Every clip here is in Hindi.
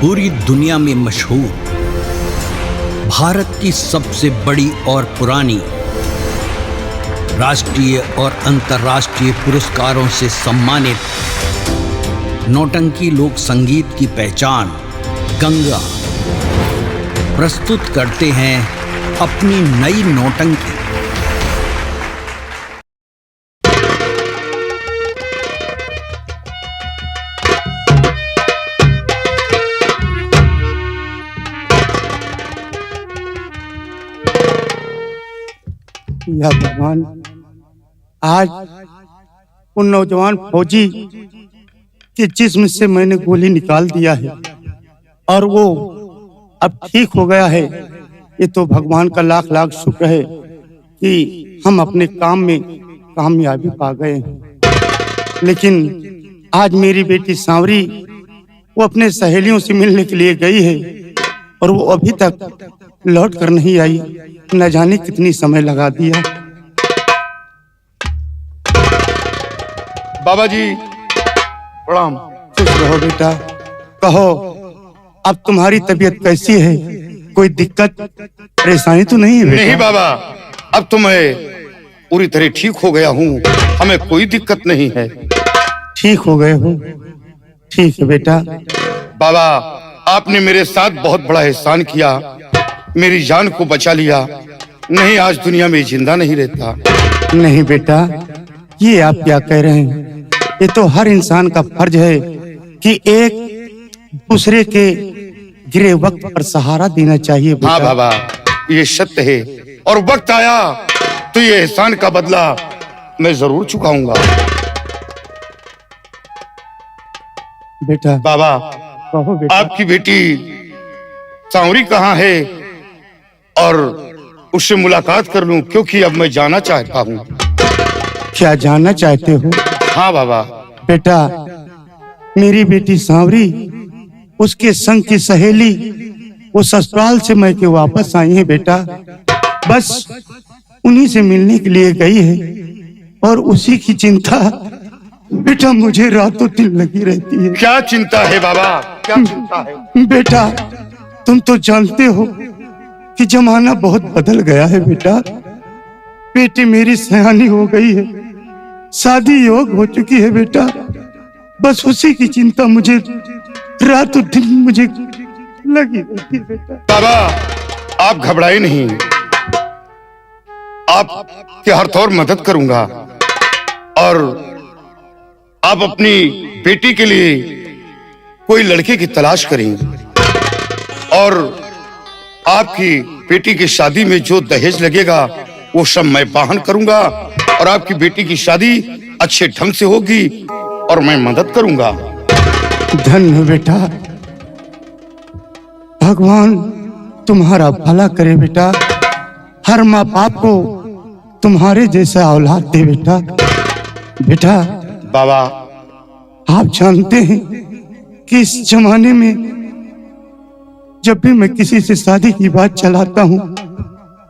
पूरी दुनिया में मशहूर, भारत की सबसे बड़ी और पुरानी, राष्ट्रीय और अंतर्राष्ट्रीय पुरस्कारों से सम्मानित नौटंकी लोक संगीत की पहचान गंगा प्रस्तुत करते हैं अपनी नई नौटंकी। या भगवान, आज उन नौजवान फौजी के जिस्म से मैंने गोली निकाल दिया है और वो अब ठीक हो गया है। ये तो भगवान का लाख लाख शुक्र है कि हम अपने काम में कामयाबी पा गए। लेकिन आज मेरी बेटी सांवरी वो अपने सहेलियों से मिलने के लिए गई है और वो अभी तक लौट कर नहीं आई। न जाने कितनी समय लगा दिया। बाबा जी प्रणाम। खुश रहो बेटा। कहो, अब तुम्हारी तबीयत कैसी है? कोई दिक्कत परेशानी तो नहीं है बेटा? नहीं बाबा, अब तो मैं पूरी तरह ठीक हो गया हूँ, हमें कोई दिक्कत नहीं है। ठीक हो गए हो? ठीक है बेटा। बाबा, आपने मेरे साथ बहुत बड़ा एहसान किया, मेरी जान को बचा लिया, नहीं आज दुनिया में जिंदा नहीं रहता। नहीं बेटा, ये आप क्या कह रहे हैं? ये तो हर इंसान का फर्ज है कि एक दूसरे के गिरे वक्त पर सहारा देना चाहिए बेटा। हाँ बाबा, ये सत्य है और वक्त आया तो ये एहसान का बदला मैं जरूर चुकाऊंगा। बेटा बाबा, कहो बेटा। आपकी बेटी सांवरी कहाँ है और उससे मुलाकात कर लूं, क्योंकि अब मैं जाना चाहता हूँ। क्या जानना चाहते हो? हाँ बाबा। बेटा, मेरी बेटी सांवरी, उसके संग की सहेली वो ससुराल से मैं के वापस आई है बेटा। बस उन्हीं से मिलने के लिए गई है और उसी की चिंता बेटा मुझे रातों दिन लगी रहती है। क्या चिंता है बाबा, क्या चिंता है? बेटा, तुम तो जानते हो कि जमाना बहुत बदल गया है बेटा। बेटी मेरी सयानी हो गई है, शादी योग हो चुकी है बेटा। बस उसी की चिंता मुझे रातों दिन मुझे लगी रहती है बेटा। बाबा, आप घबराए नहीं, आपके हर तौर मदद करूंगा और आप अपनी बेटी के लिए कोई लड़के की तलाश करें और आपकी बेटी की शादी में जो दहेज लगेगा वो सब मैं वहन करूंगा और आपकी बेटी की शादी अच्छे ढंग से होगी और मैं मदद करूंगा। धन्य बेटा, भगवान तुम्हारा भला करे बेटा। हर माँ बाप को तुम्हारे जैसा औलाद दे बेटा। बेटा बाबा, आप जानते हैं कि इस जमाने में जब भी मैं किसी से शादी की बात चलाता हूँ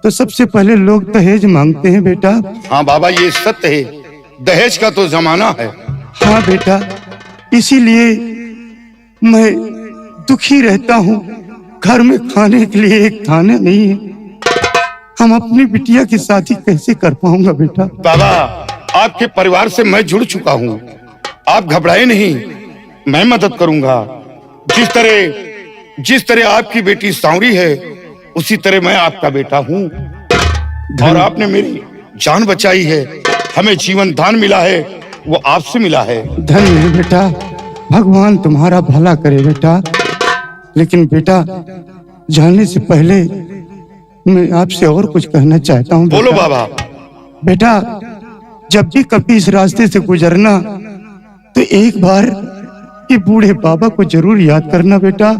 तो सबसे पहले लोग दहेज मांगते हैं बेटा। हाँ बाबा, ये सत्य है, दहेज का तो जमाना है। हाँ बेटा, इसीलिए मैं दुखी रहता हूँ। घर में खाने के लिए एक खाना नहीं है। हम अपनी बिटिया की शादी कैसे कर पाऊंगा बेटा? बाबा, आपके परिवार से मैं जुड़ चुका हूँ, आप घबराए नहीं, मैं मदद करूंगा। जिस तरह आपकी बेटी सांवरी है उसी तरह मैं आपका बेटा हूँ और आपने मेरी जान बचाई है, हमें जीवन दान मिला है, वो आपसे मिला है। धन्य है बेटा, भगवान तुम्हारा भला करे बेटा। लेकिन बेटा, जाने से पहले मैं आपसे और कुछ कहना चाहता हूँ। बोलो बाबा। बेटा, जब भी कभी इस रास्ते से गुजरना तो एक बार ये बूढ़े बाबा को जरूर याद करना बेटा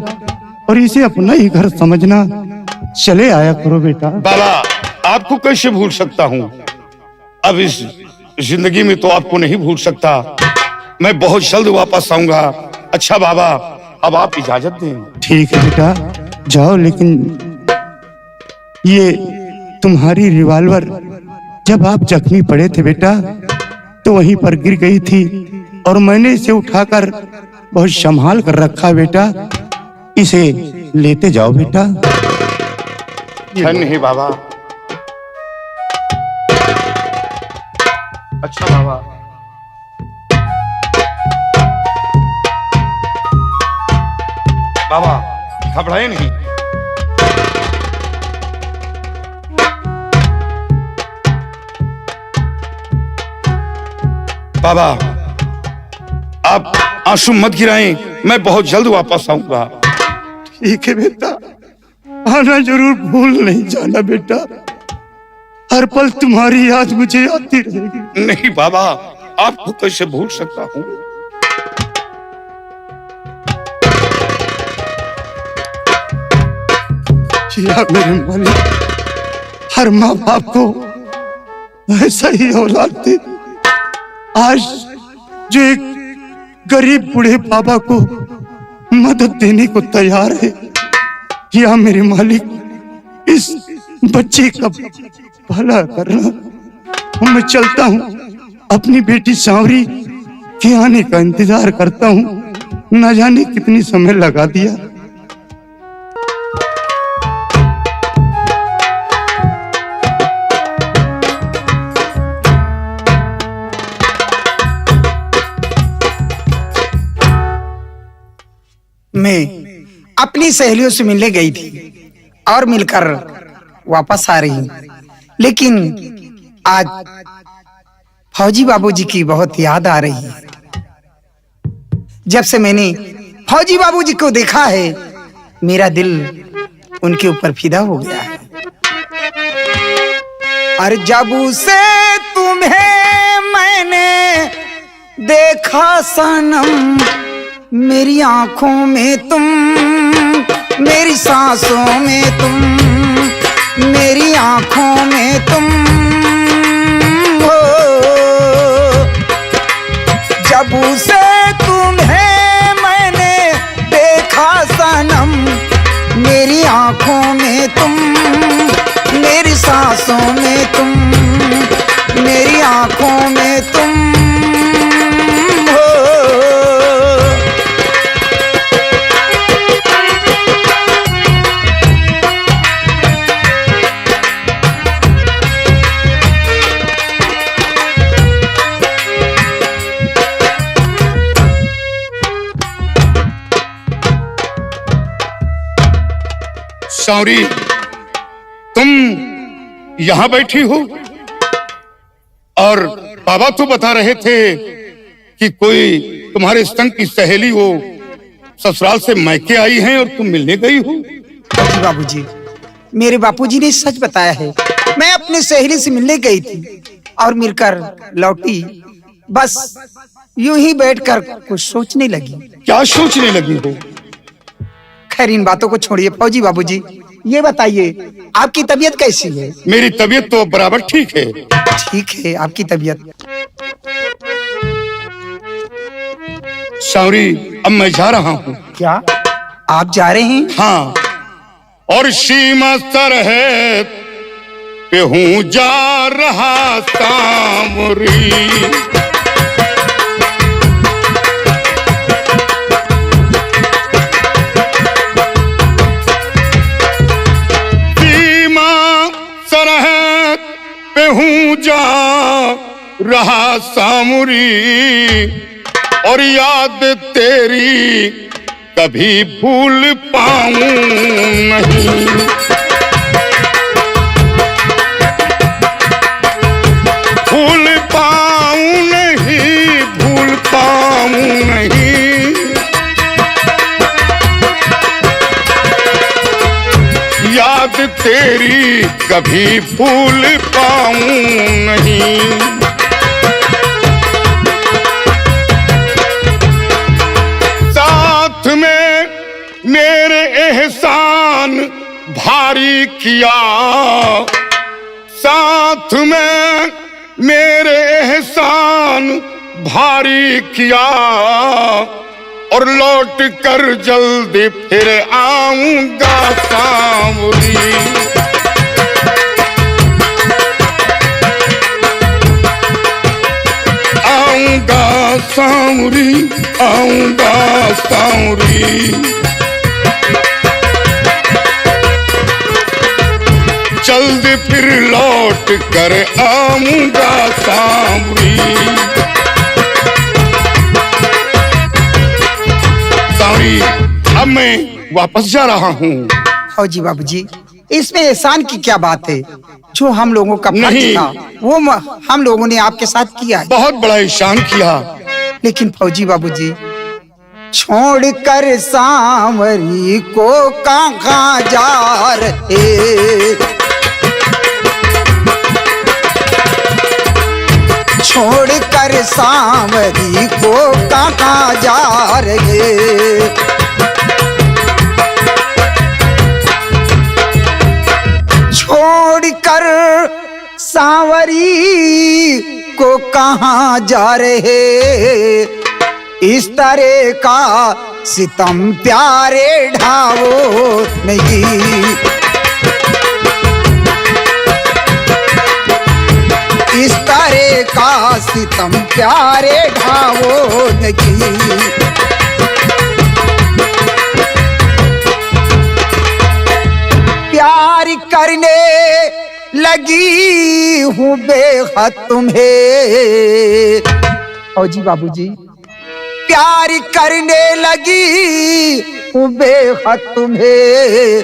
और इसे अपना ही घर समझना। चले आया करो बेटा। बाबा, आपको कैसे भूल सकता हूँ? अब इस जिंदगी में तो आपको नहीं भूल सकता। मैं बहुत जल्द वापस आऊंगा। अच्छा बाबा, अब आप इजाजत दें। ठीक है बेटा, जाओ। लेकिन ये तुम्हारी रिवॉल्वर जब आप जख्मी पड़े थे बेटा तो वहीं पर गिर गई थी और मैंने इसे उठाकर बहुत संभाल कर रखा बेटा। इसे लेते जाओ बेटा। धन्य है बाबा। अच्छा बाबा। बाबा घबराए नहीं। बाबा आप आंसू मत गिराएं, मैं बहुत जल्द वापस आऊंगा। ठीक है बेटा, आना जरूर भूल नहीं जाना बेटा। हर पल तुम्हारी याद मुझे आती रहेगी। नहीं बाबा, आपको कैसे भूल सकता हूँ। जिया मेरे मालिक, हर माँ बाप को ऐसा ही औलाद दे। आज जो एक गरीब बूढ़े बाबा को मदद देने को तैयार है, या मेरे मालिक इस बच्चे का भला करना। मैं चलता हूँ, अपनी बेटी सांवरी के आने का इंतजार करता हूँ। न जाने कितनी समय लगा दिया। मैं अपनी सहेलियों से मिलने गई थी और मिलकर वापस आ रही हूँ, लेकिन आज फौजी बाबूजी की बहुत याद आ रही है। जब से मैंने फौजी बाबूजी को देखा है, मेरा दिल उनके ऊपर फिदा हो गया है। और जब से तुम्हें मैंने देखा सनम, मेरी आंखों में तुम, मेरी सांसों में तुम, मेरी आंखों में तुम हो। जब से तुम्हें मैंने देखा सनम, मेरी आंखों में तुम, मेरी सांसों में तुम, मेरी आंखों में तुम हो। सांवरी, तुम यहां बैठी हो और बाबा तो बता रहे थे कि कोई तुम्हारे संग की सहेली वो ससुराल से मैके आई हैं और तुम मिलने गई हो। जी बाबूजी, मेरे बापूजी ने सच बताया है। मैं अपनी सहेली से मिलने गई थी और मिलकर लौटी। बस यूं ही बैठकर कुछ सोचने लगी। क्या सोचने लगी हो? खैर इन बातों को छोड़िए फौजी बाबूजी, ये बताइए आपकी तबीयत कैसी है? मेरी तबीयत तो बराबर ठीक है। ठीक है आपकी तबीयत। सांवरी, अब मैं जा रहा हूँ। क्या आप जा रहे हैं? हाँ, और सीमा सरहद पे हूँ जा रहा सांवरी। हूँ जा रहा सांवरी, और याद तेरी कभी भूल पाऊं नहीं। भूल पाऊं नहीं, भूल पाऊं नहीं। याद तेरी कभी भूल पाऊं नहीं। साथ में मेरे एहसान भारी किया, साथ में मेरे एहसान भारी किया, और लौट कर जल्दी फिर आऊंगा सांवरी। आऊंगा सांवरी, आऊंगा सांवरी। जल्दी फिर लौट कर आऊंगा सांवरी। सांवरी, अब मैं वापस जा रहा हूँ। फौजी बाबूजी, इसमें एहसान की क्या बात है? जो हम लोगों का फर्ज नहीं। था वो हम लोगों ने आपके साथ किया है। बहुत बड़ा एहसान किया। लेकिन फौजी बाबूजी, छोड़ कर सांवरी को कहाँ जा रहे? छोड़ कर सांवरी को कहाँ जा रहे? छोड़ कर सांवरी को कहाँ जा रहे? इस तरह का सितम प्यारे ढावो नहीं। इस तरह का सितम प्यारे ढावो नहीं। प्यार करने लगी हूँ बेहद तुम्हें। फौजी बाबूजी, प्यार करने लगी हूँ बेहद तुम्हें।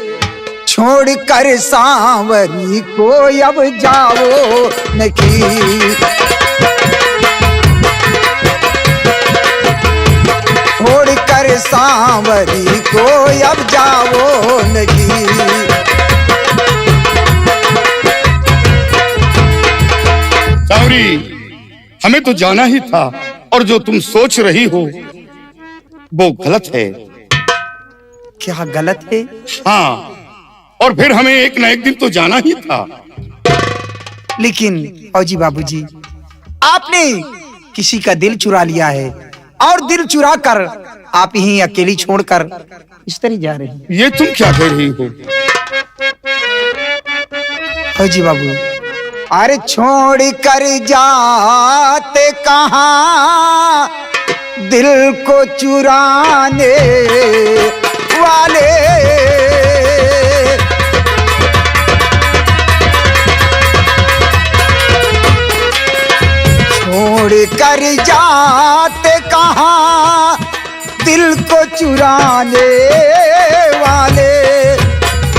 छोड़ कर सांवरी को अब जाओ नहीं। छोड़ कर सांवरी को अब जाओ नहीं। सांवरी, हमें तो जाना ही था, और जो तुम सोच रही हो वो गलत है। क्या गलत है? हाँ, और फिर हमें एक न एक दिन तो जाना ही था। लेकिन फौजी बाबूजी, आपने किसी का दिल चुरा लिया है, और दिल चुरा कर आप ही अकेली छोड़कर इस तरह जा रहे हैं। ये तुम क्या कह रही हो? फौजी बाबू, अरे छोड़ कर जाते कहाँ दिल को चुराने वाले? छोड़ कर जाते कहाँ दिल को चुराने वाले?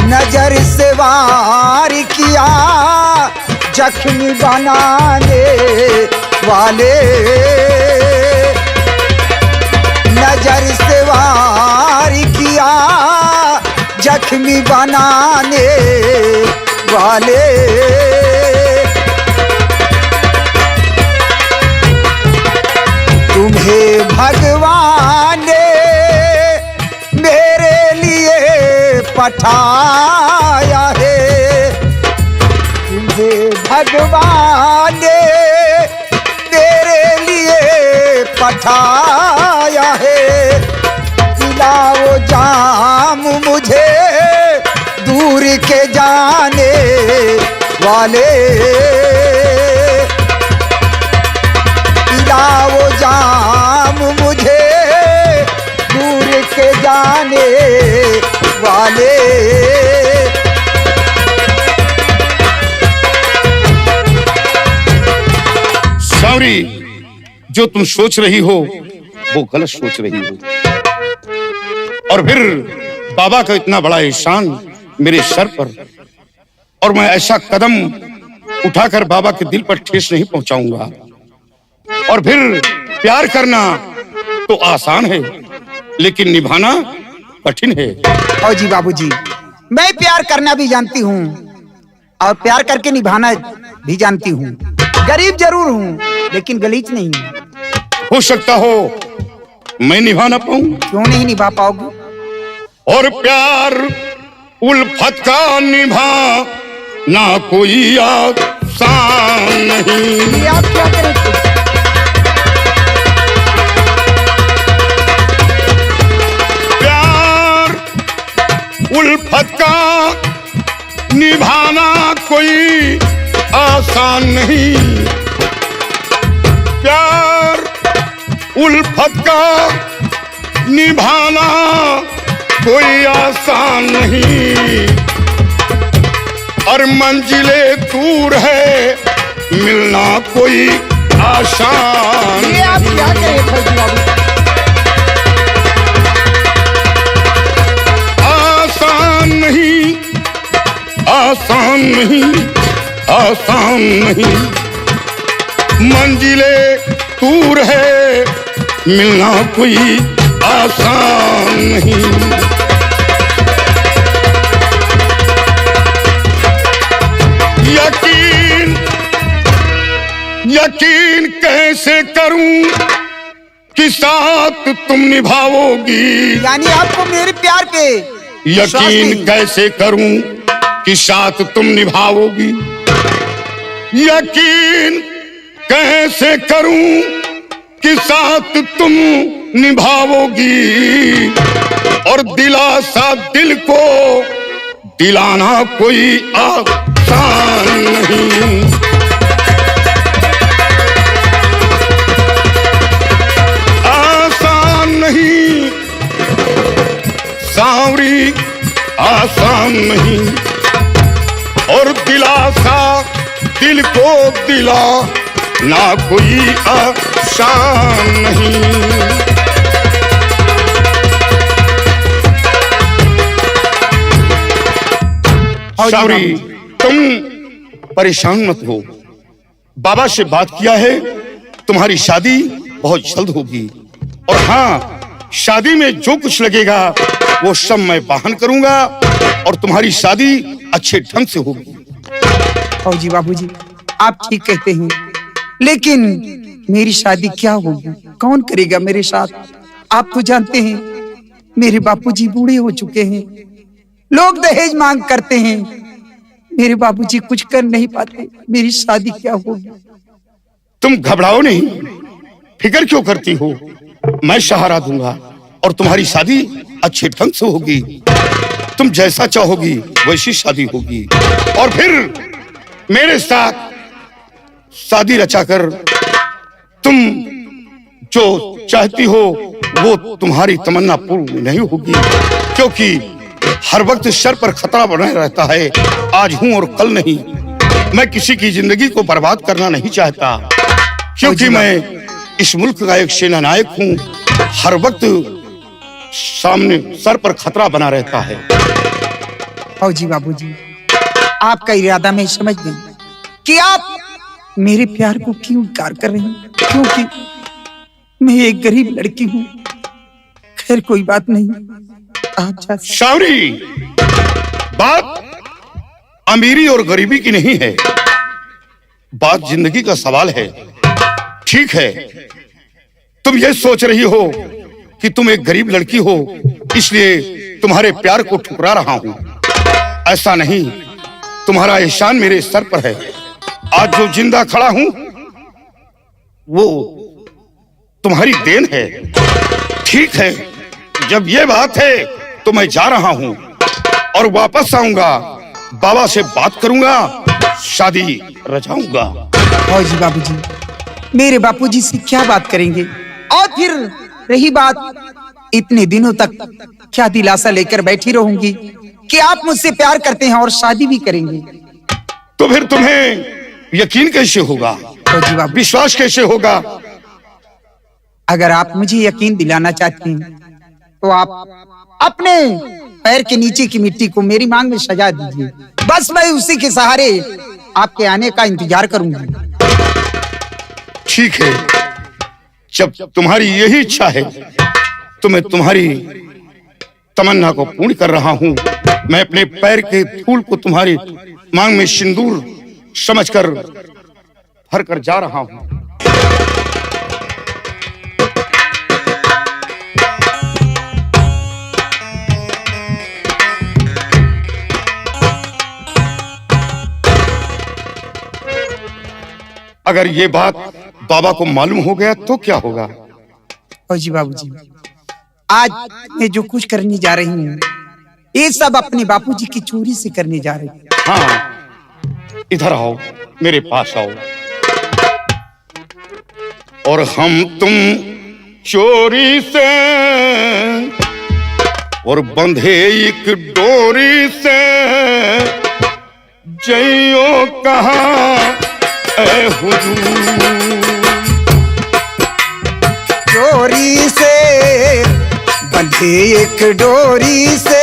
नजर से वार किया जख्मी बनाने वाले। नजर से वार किया जख्मी बनाने वाले। तुम्हें भगवान ने मेरे लिए पठाया है। तुम्हें भगवान ने मेरे लिए पठाया है। पिलाओ जाम मुझे दूर के जाने वाले। पिलाओ जाम मुझे दूर के जाने वाले। सांवरी, जो तुम सोच रही हो वो गलत सोच रही हो। और फिर बाबा का इतना बड़ा एहसान मेरे सर पर, और मैं ऐसा कदम उठाकर बाबा के दिल पर ठेस नहीं पहुंचाऊंगा। और फिर प्यार करना तो आसान है, लेकिन निभाना कठिन है। फौजी बाबूजी, मैं प्यार करना भी जानती हूँ और प्यार करके निभाना भी जानती हूँ। गरीब जरूर हूँ, लेकिन गलीच नहीं हूँ। हो सकता हो मैं निभा ना पाऊं। क्यों नहीं निभा पाओगे? और प्यार उल्फत का निभा ना कोई आसान नहीं। ये आप क्या करें? प्यार उल्फत का निभाना कोई आसान नहीं। प्यार उल्फत का निभाना कोई आसान नहीं। और मंजिलें दूर है, मिलना कोई आसान। ये आप क्या करें फौजी बाबू? आसान नहीं, आसान नहीं, आसान नहीं, मंजिलें दूर है, मिलना कोई आसान नहीं। यकीन यकीन कैसे करूं कि साथ तुम निभाओगी। यानी आपको मेरे प्यार पे विश्वास यकीन नहीं? कैसे करूं कि साथ तुम निभाओगी। यकीन कैसे करूं कि साथ तुम निभाओगी। और दिलासा दिल को दिलाना कोई आसान नहीं। आसान नहीं सांवरी, आसान नहीं। और दिलासा दिल को दिला ना कोई आसान नहीं। सावरी, तुम परेशान मत हो। बाबा से बात किया है, तुम्हारी शादी बहुत जल्द होगी। और हाँ, शादी में जो कुछ लगेगा वो सब मैं वाहन करूंगा और तुम्हारी शादी अच्छे ढंग से होगी। फौजी बाबूजी, आप ठीक कहते हैं, लेकिन मेरी शादी क्या होगी? कौन करेगा मेरे साथ? आप तो जानते हैं मेरे बापूजी बूढ़े हो चुके हैं, लोग दहेज मांग करते हैं, मेरे बाबूजी कुछ कर नहीं पाते, मेरी शादी क्या होगी? तुम घबराओ नहीं, फिक्र क्यों करती हो? मैं सहारा दूंगा और तुम्हारी शादी अच्छे ढंग से होगी। तुम जैसा चाहोगी वैसी शादी होगी। और फिर मेरे साथ शादी रचाकर तुम जो चाहती हो वो तुम्हारी तमन्ना पूर्ण नहीं होगी, क्योंकि हर वक्त सर पर खतरा बना रहता है, आज हूं और कल नहीं। मैं किसी की जिंदगी को बर्बाद करना नहीं चाहता, क्योंकि मैं इस मुल्क का एक सेना नायक हूं। हर वक्त सामने सर पर खतरा बना रहता है। फौजी बाबूजी, आपका इरादा मैं समझ गई कि आप मेरे प्यार को क्यों इनकार कर रही हैं, क्योंकि मैं एक गरीब लड़की हूँ। खैर कोई बात नहीं, आप जा। शावरी, बात अमीरी और गरीबी की नहीं है, बात जिंदगी का सवाल है। ठीक है, तुम ये सोच रही हो कि तुम एक गरीब लड़की हो, इसलिए तुम्हारे प्यार को ठुकरा रहा हूं। ऐसा नहीं, तुम्हारा एहसान मेरे सर पर है। आज जो जिंदा खड़ा हूं वो तुम्हारी देन है। ठीक है, जब ये बात है तो मैं जा रहा हूं और वापस आऊंगा, बाबा से बात करूंगा, शादी रचाऊंगा। फौजी बाबूजी, मेरे बापूजी से क्या बात करेंगे? और फिर रही बात, इतने दिनों तक क्या दिलासा लेकर बैठी रहूंगी कि आप मुझसे प्यार करते हैं और शादी भी करेंगे? तो फिर तुम्हें यकीन कैसे होगा, फौजी बाबू, विश्वास कैसे होगा? अगर आप मुझे यकीन दिलाना चाहते हैं तो आप अपने पैर के नीचे की मिट्टी को मेरी मांग में सजा दीजिए, बस मैं उसी के सहारे आपके आने का इंतजार करूंगी। ठीक है, जब तुम्हारी यही इच्छा है तो मैं तुम्हारी तमन्ना को पूर्ण कर रहा हूं। मैं अपने पैर के फूल को तुम्हारी मांग में सिंदूर समझकर भर कर जा रहा हूं। अगर ये बात बाबा को मालूम हो गया तो क्या होगा? फौजी बाबूजी, आज मैं जो कुछ करने जा रही हूँ ये सब अपने बापूजी की चोरी से करने जा रही हूँ। हाँ, इधर आओ, मेरे पास आओ। और हम तुम चोरी से और बंधे एक डोरी से जइयो कहाँ ए हुजूर। डोरी से बंधे एक डोरी से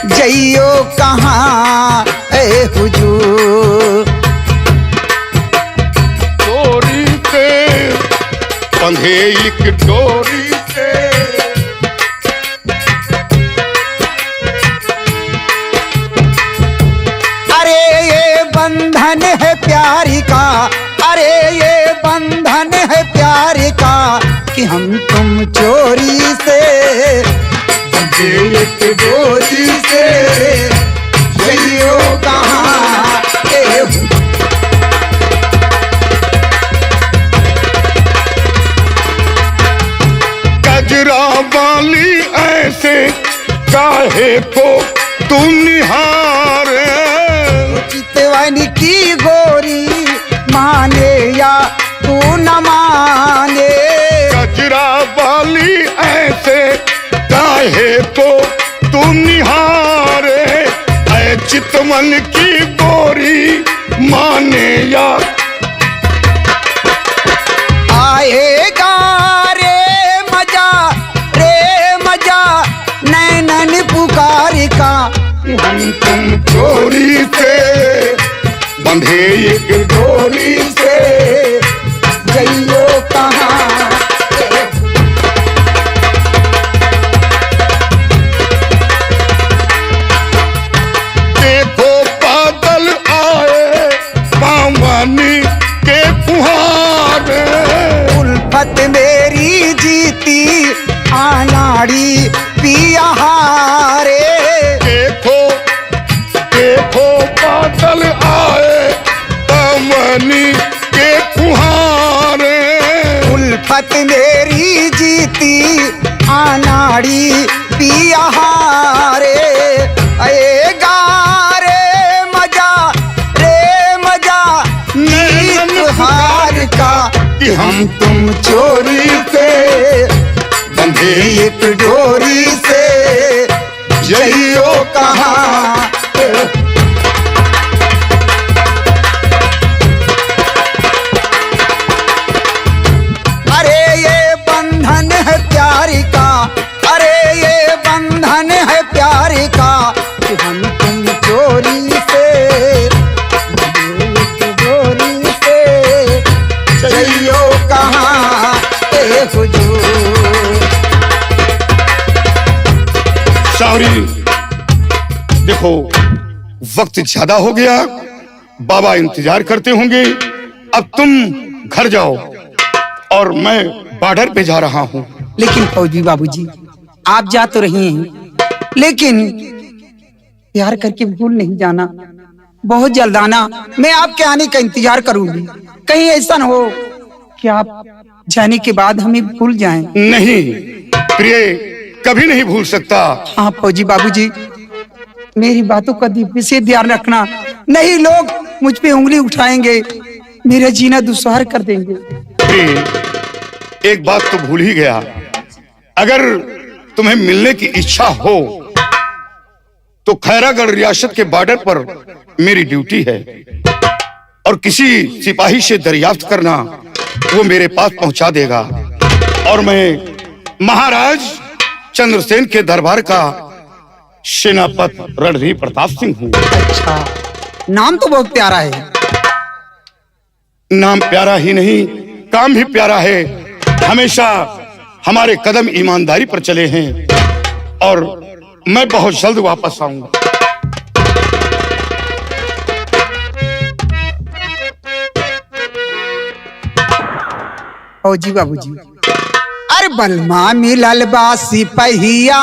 जइयो कहाँ ए हुजूर। डोरी से बंधे एक डोरी से अरे ये बंधन है प्यारी का, अरे ये बंधन है प्यारी का कि हम तुम चोरी से बंधे एक डोरी से जइयो कहाँ ए हुजूर। गजरा वाली ऐसे काहे को तू निहारे। चितवन की गोरी माने या तू न माने। गजरा वाली ऐसे काहे को तू निहारे। ऐ चितवन की गोरी माने या आएगा रे मजा नैनन पुकार का हम तुम चोरी से बंधे एक डोरी से जइयो कहाँ। देखो बादल आए पावनी के फुहारे। उल्फत मेरी जीती आनाड़ी पिया हारे। देखो देखो बादल आए पावनी के फुहारे। उल्फत मेरी जीती आनाड़ी पिया हारे। अये गारे मजा नीत हार का कि हम तुम चोरी से बंधे एक डोरी से जइयो कहाँ। अरे ये बंधन है प्यारी का, अरे ये बंधन है प्यारी का कि हम तुम चोरी से एक डोरी से जइयो कहाँ ए हुजूर। सावरी देखो वक्त ज्यादा हो गया, बाबा इंतजार करते होंगे। अब तुम घर जाओ और मैं बॉर्डर पे जा रहा हूँ। लेकिन फौजी बाबूजी आप जा तो रही हैं, लेकिन प्यार करके भूल नहीं जाना। बहुत जल्द आना, मैं आपके आने का इंतजार करूंगी। कहीं ऐसा न हो कि आप जाने के बाद हमें भूल जाएं। नहीं प्रिय, कभी नहीं भूल सकता। हाँ फौजी बाबूजी, मेरी बातों का विशेष ध्यान रखना, नहीं लोग मुझ पे उंगली उठाएंगे, मेरा जीना दुश्वार कर देंगे। प्रिय, एक बात तो भूल ही गया, अगर तुम्हें मिलने की इच्छा हो तो खैरागढ़ रियासत के बॉर्डर पर मेरी ड्यूटी है और किसी सिपाही से दरियाफ्त करना, वो मेरे पास पहुंचा देगा। और मैं महाराज चंद्रसेन के दरबार का सेनापति रणधीर प्रताप सिंह हूँ। अच्छा, नाम तो बहुत प्यारा है। नाम प्यारा ही नहीं, काम भी प्यारा है। हमेशा हमारे कदम ईमानदारी पर चले हैं और मैं बहुत जल्द वापस आऊंगा। फौजी बाबूजी, अरे बलमा मिलल बासी पहिया,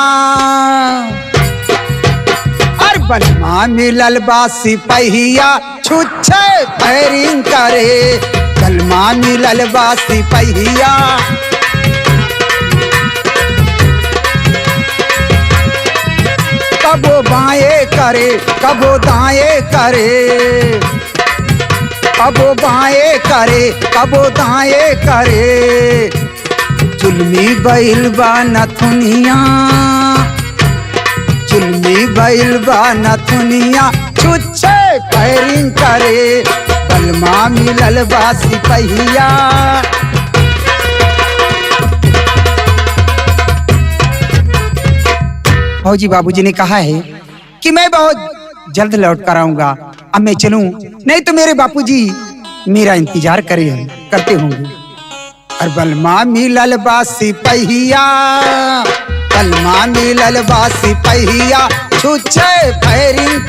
अरे बलमा मिलल बासी पहिया, छुच्छे पैरिंग करे। बलमा मिलल बासी पहिया, कबो बाएं करे कबो दाएं करे, कबो बाएं करे कबो दाएं करे। जुल्मी बैल बा नथुनिया, जुल्मी बैल बा नथुनिया, छुच्छे फायरिंग करे, बलमा मिलल बा सिपहिया। फौजी बाबूजी ने कहा है कि मैं बहुत जल्द लौट कर आऊंगा, अब मैं चलूं, नहीं तो मेरे बापूजी मेरा इंतजार करते होंगे। और बलमा मिलल बा सिपहिया, बलमा मिलल बा सिपहिया, छुच्छे फायरिंग